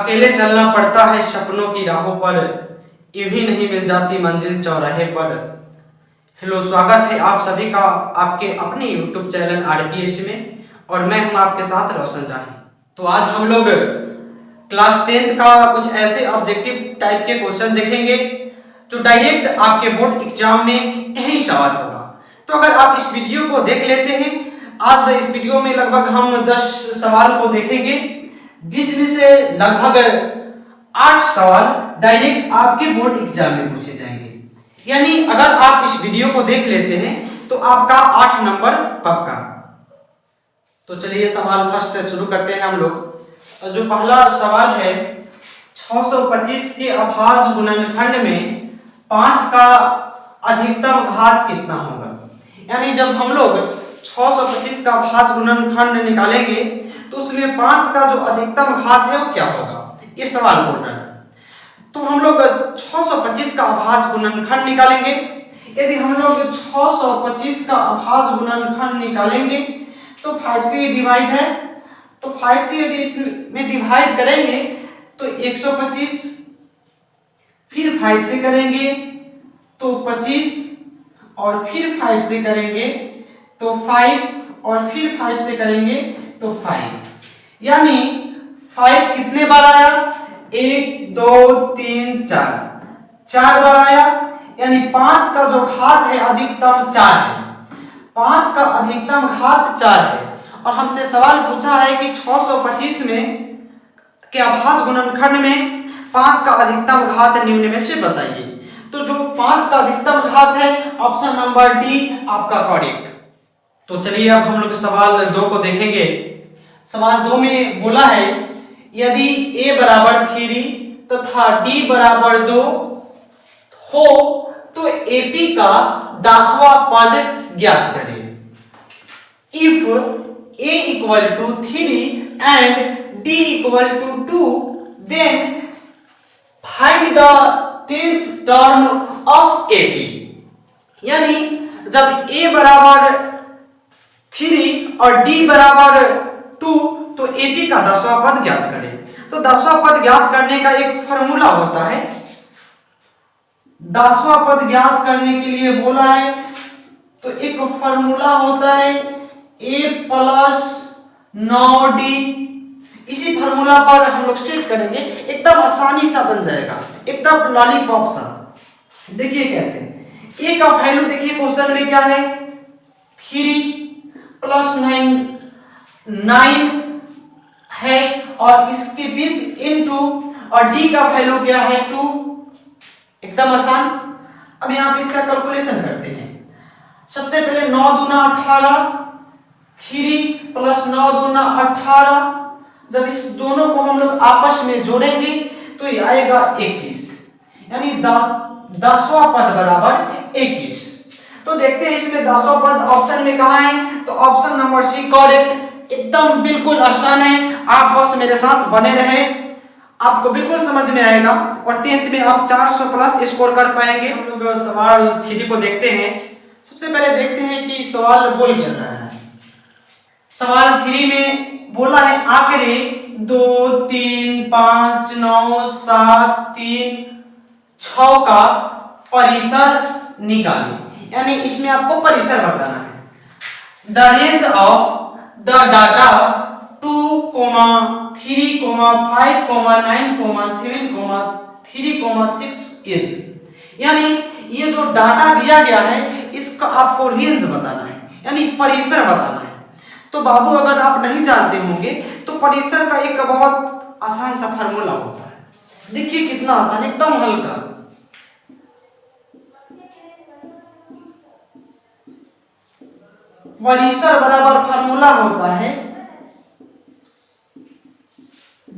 अकेले चलना पड़ता है सपनों की राहों पर, यूं ही नहीं मिल जाती मंजिल चौराहे पर। हेलो, स्वागत है आप सभी का आपके अपने YouTube चैनल RPS में, और मैं हूं आपके साथ रोशन राही। तो आज हम लोग क्लास 10th का कुछ ऐसे ऑब्जेक्टिव टाइप के क्वेश्चन देखेंगे जो डायरेक्ट आपके बोर्ड एग्जाम में यही सवाल होगा। तो अगर आप इस वीडियो को देख लेते हैं, आज इस वीडियो में लगभग हम 10 सवाल को देखेंगे, जिसमें से लगभग 8 सवाल डायरेक्ट आपके बोर्ड एग्जाम में पूछे जाएंगे। यानी अगर आप इस वीडियो को देख लेते हैं तो आपका 8 नंबर पक्का। तो चलिए सवाल फर्स्ट से शुरू करते हैं हम लोग। जो पहला सवाल है, 625 के अभाज्य गुणनखंड में 5 का अधिकतम घात कितना होगा। यानी जब हम लोग 625 का अभाज्य गुणनखंड निकालेंगे तो उसमें 5 का जो अधिकतम घात है वो क्या होगा, ये सवाल बोल रहा है। तो हम लोग 625 का अभाज्य गुणनखंड निकालेंगे। यदि हम लोग 625 का अभाज्य गुणनखंड निकालेंगे तो 5 से डिवाइड है, तो 5 से यदि इसमें डिवाइड करेंगे तो 125, फिर 5 से करेंगे तो 25, और फिर 5 से करेंगे तो 5, और फिर 5 से करेंगे तो 5। यानी 5 कितने बार आया, 1 2 3 4 बार आया। यानी 5 का जो घात है अधिकतम 4 है, 5 का अधिकतम घात 4 है। और हमसे सवाल पूछा है कि 625 में के अभाज्य गुणनखंड में 5 का अधिकतम घात निम्न में से बताइए। तो जो 5 का अधिकतम घात है, ऑप्शन नंबर डी आपका करेक्ट। तो चलिए अब हम लोग सवाल 2 को देखेंगे। सवाल 2 में बोला है, यदि a बराबर 3 तथा d बराबर 2 हो तो AP का 10वां पद ज्ञात करें। If a equal to 3 and d equal to 2, then find the 10th term of AP। यानी जब a बराबर 3 और d बराबर 2 तो AP का 10वां पद ज्ञात करें। तो 10वां पद ज्ञात करने का एक फॉर्मूला होता है। 10वां पद ज्ञात करने के लिए बोला है तो एक फॉर्मूला होता है a प्लस 9d। इसी फॉर्मूला पर हम लोग सेट करेंगे, एकदम आसानी सा बन जाएगा, एकदम लॉलीपॉप सा। देखिए कैसे, a का वैल्यू देखिए क्वेश्चन में क्या है, 3 प्लस 9 है, और इसके बीच इनटू, और d का वैल्यू क्या है 2। एकदम आसान। अब यहाँ पे इसका कैलकुलेशन करते हैं। सबसे पहले 9 दूना 18, 3 प्लस 9 दूना 18। जब इस दोनों को हम लोग आपस में जोड़ेंगे तो ये आएगा 21। यानी 10वां पद बराबर 21। तो देखते हैं इसमें 10वां पद ऑप्शन में कहाँ है, तो ऑप्शन नंबर सी करेक्ट। एकदम बिल्कुल आसान है, आप बस मेरे साथ बने रहे, आपको बिल्कुल समझ में आएगा और 10th में आप 400 प्लस स्कोर कर पाएंगे। हम लोग सवाल 3 को देखते हैं। सबसे पहले देखते हैं कि सवाल बोल क्या रहा है। सवाल 3 में बोला है आंकड़े 2 3 5 9 7 3 6 का परिसर निकालें। यानी इसमें आपको परिसर बताना है। The range of the data 2, 3, 5, 9, 7, 3, 6 is. यानी ये जो डाटा दिया गया है इसका आपको रेंज बताना है, यानी परिसर बताना है। तो बाबू अगर आप नहीं जानते होंगे तो परिसर का एक बहुत आसान सा फार्मूला होता है। देखिए कितना आसान, एकदम हल्का। परिसर बराबर फार्मूला होता है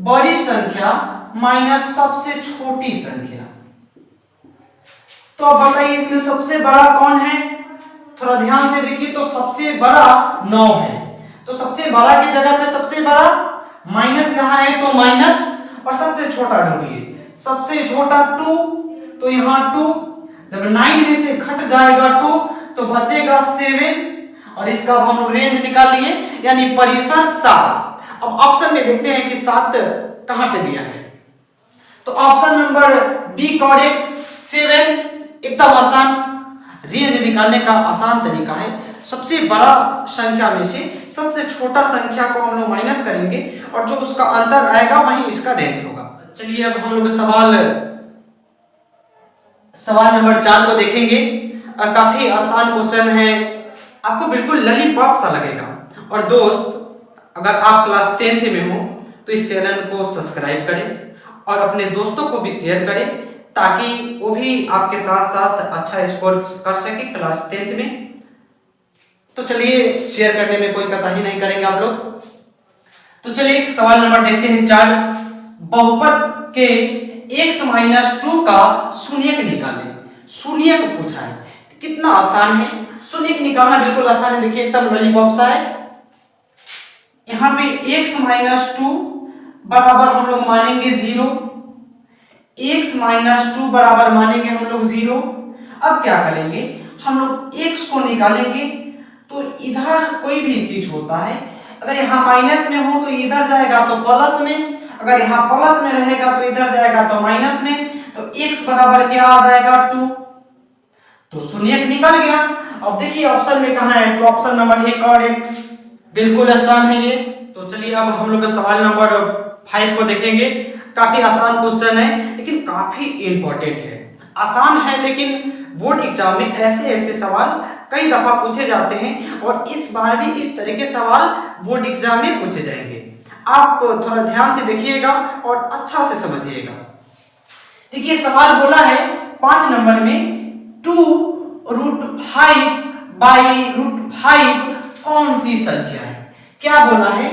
बड़ी संख्या माइनस सबसे छोटी संख्या। तो अब बताइए इसमें सबसे बड़ा कौन है, थोड़ा ध्यान से देखिए। तो सबसे बड़ा 9 है, तो सबसे बड़ा की जगह पे सबसे बड़ा माइनस यहाँ है तो माइनस, और सबसे छोटा ढूंढिए। सबसे छोटा 2, तो यहाँ 2, जब 9 में से घट जाएगा 2 तो बचेगा 7, और इसका हम लोग रेंज निकाल लिए, यानी परिसर 7। अब ऑप्शन में देखते हैं कि 7 कहां पे दिया है। तो ऑप्शन नंबर बी करेक्ट 7 एकदम आसान। रेंज निकालने का आसान तरीका है, सबसे बड़ा संख्या में से सबसे छोटा संख्या को हम लोग माइनस करेंगे और जो उसका अंतर आएगा वही इसका रेंज होगा। चलिए अब हम लोग सवाल नंबर 4 को देखेंगे। काफी आसान क्वेश्चन है, आपको बिल्कुल लॉलीपॉप सा लगेगा। और दोस्त, अगर आप क्लास 10th में हो तो इस चैनल को सब्सक्राइब करें और अपने दोस्तों को भी शेयर करें, ताकि वो भी आपके साथ साथ अच्छा स्कोर कर सके क्लास 10th में। तो चलिए शेयर करने में कोई कतराई नहीं करेंगे आप लोग। तो चलिए सवाल नंबर देखते हैं 4। बहुपद के x-2 का शून्यक निकालें। शून्यक पूछा है, कितना आसान है, शून्यक निकालना बिल्कुल आसान है। देखिए एकदम लॉलीपॉप सा है। यहाँ पे x-2 बराबर हम लोग मानेंगे 0, x-2 बराबर मानेंगे हम लोग 0। अब क्या करेंगे, हम लोग x को निकालेंगे तो इधर कोई भी चीज होता है, अगर यहाँ माइनस में हो तो इधर जाएगा तो प्लस में, अगर यहाँ प्लस में रहेगा तो इधर जाएगा तो माइनस में। तो x बराबर क्या आ जाएगा 2, तो शून्यक निकल गया। अब देखिए ऑप्शन में कहाँ है, तो ऑप्शन नंबर ए करेक्ट, बिल्कुल आसान है ये। तो चलिए अब हम लोग सवाल नंबर 5 को देखेंगे। काफी आसान क्वेश्चन है लेकिन काफी इंपॉर्टेंट है। आसान है लेकिन बोर्ड एग्जाम में ऐसे सवाल कई दफा पूछे जाते हैं और इस बार भी इस तरह के सवाल बोर्ड एग्जाम में पूछे जाएंगे। आप थोड़ा ध्यान से देखिएगा और अच्छा से समझिएगा। देखिए सवाल बोला है 5 नंबर में 2√5/√5 कौन सी संख्या है। क्या बोला है,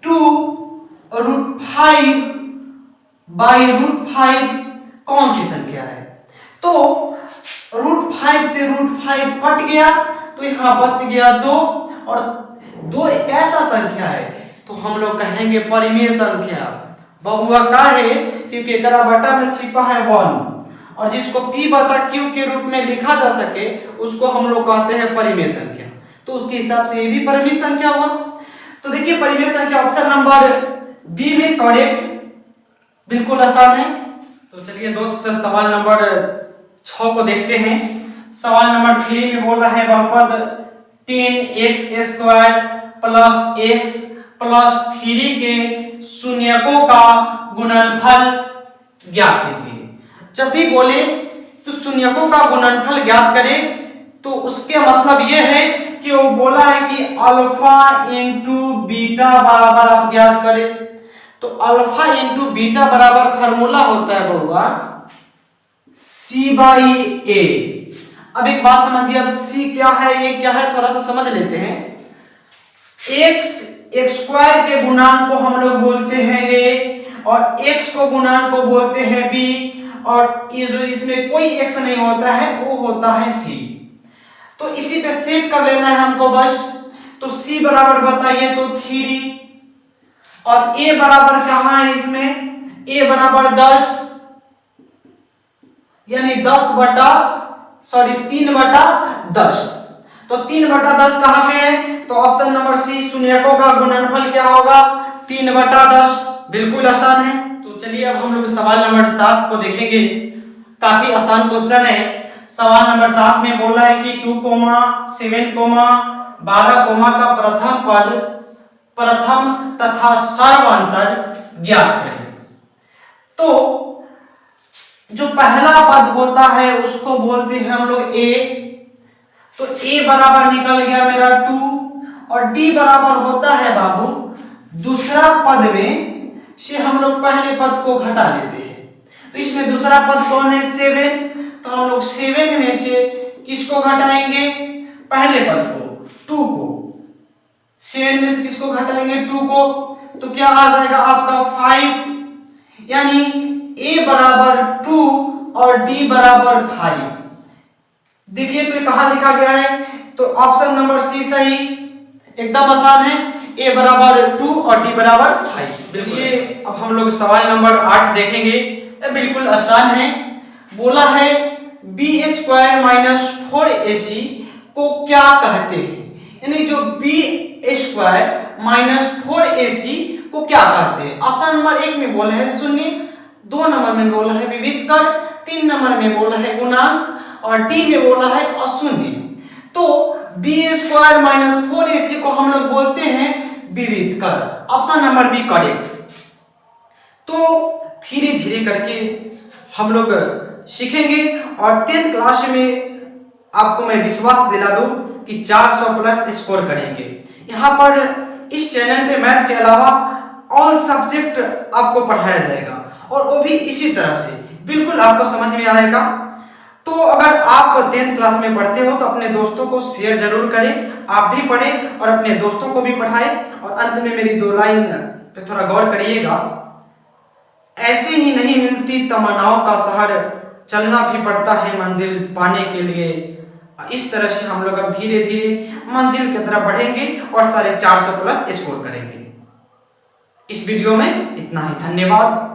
2√5/√5 कौन सी संख्या है। तो √5 से √5 कट गया तो यहाँ बच गया 2, और 2 एक ऐसा संख्या है तो हम लोग कहेंगे परिमेय संख्या। बहुआ का है क्योंकि एकरा बटा में छिपा है 1, और जिसको p/q के रूप में लिखा जा सके उसको हम लोग कहते हैं परिमेय संख्या। तो उसके हिसाब से ये भी परिमेय संख्या हुआ। तो देखिए परिमेय संख्या ऑप्शन नंबर बी में करेक्ट, बिल्कुल आसान है। तो चलिए दोस्त सवाल नंबर 6 को देखते हैं। सवाल नंबर 3 में बोला है बहुपद 10x² + x + 3 के शून्यकों का गुणनफल ज्ञात कीजिए। जब भी बोले तो शून्यकों का गुणनफल ज्ञात करें तो उसके मतलब ये है कि वो बोला है कि अल्फा इंटू बीटा बराबर आप ज्ञात करें। तो अल्फा इंटू बीटा बराबर फार्मूला होता है बहुआ c/a। अब एक बात समझिए, अब c क्या है ये क्या है थोड़ा सा समझ लेते हैं। x² के गुणांक को हम लोग बोलते हैं a और x को गुणांक को बोलते हैं b, और ये जो इसमें कोई x नहीं होता है वो होता है c। तो इसी पे सेट कर लेना है हमको बस। तो c बराबर बताइए तो 3, और a बराबर कहाँ है इसमें, a बराबर 10 यानी 3/10। तो 3/10 कहाँ पे है, तो ऑप्शन नंबर सी शून्यकों का गुणनफल क्या होगा 3/10, बिल्कुल आसान है। तो चलिए अब हम लोग सवाल नंबर 7 को देखेंगे। काफी आसान क्वेश्चन है। सवाल नंबर 7 में बोला है कि 2, 7, 12 का प्रथम तथा सर्वांतर ज्ञात करें। तो जो पहला पद होता है उसको बोलते हैं हम लोग a। तो a बराबर निकल गया मेरा 2, और d बराबर होता है बाबू दूसरा पद में से हम लोग पहले पद को घटा लेते हैं। तो इसमें दूसरा पद कौन है 7, तो हम लोग 7 में से किसको घटाएंगे, पहले पद को 2 को। 7 में से किसको घटाएंगे 2 को, तो क्या आ जाएगा आपका 5, यानी a बराबर 2 और d बराबर 5। देखिए तो कहाँ लिखा गया है, तो ऑप्शन नंबर सी सही, एकदम आसान है। a बराबर 2 और d बराबर 5। चलिए अब हम लोग सवाल नंबर 8 देखेंगे। ये बिल्कुल आसान है। बोला है b² - 4ac को क्या कहते हैं, यानी जो b² - 4ac को क्या कहते हैं। ऑप्शन नंबर 1 में बोले हैं 0, 2 नंबर में बोला है विविध कर, 3 नंबर में बोला है गुणांक और डी में बोला है अशून्य। तो b² माइनस 4ac को हम लोग बोलते हैं विविध कर। Option number B correct. तो धीरे धीरे करके हम लोग सीखेंगे और 10th क्लास में आपको मैं विश्वास दिला दूं कि 400 प्लस स्कोर करेंगे। यहाँ पर इस चैनल पे मैथ के अलावा ऑल सब्जेक्ट आपको पढ़ाया जाएगा और वो भी इसी तरह से बिल्कुल आपको समझ में आएगा। तो अगर आप 10th क्लास में पढ़ते हो तो अपने दोस्तों को शेयर जरूर करें, आप भी पढ़ें और अपने दोस्तों को भी पढ़ाएं। और अंत में मेरी 2 लाइन पे थोड़ा गौर करिएगा। ऐसे ही नहीं मिलती तमन्नाओं का शहर, चलना भी पड़ता है मंजिल पाने के लिए। इस तरह से हम लोग अब धीरे धीरे मंजिल की तरफ बढ़ेंगे और 450 प्लस स्कोर करेंगे। इस वीडियो में इतना ही, धन्यवाद।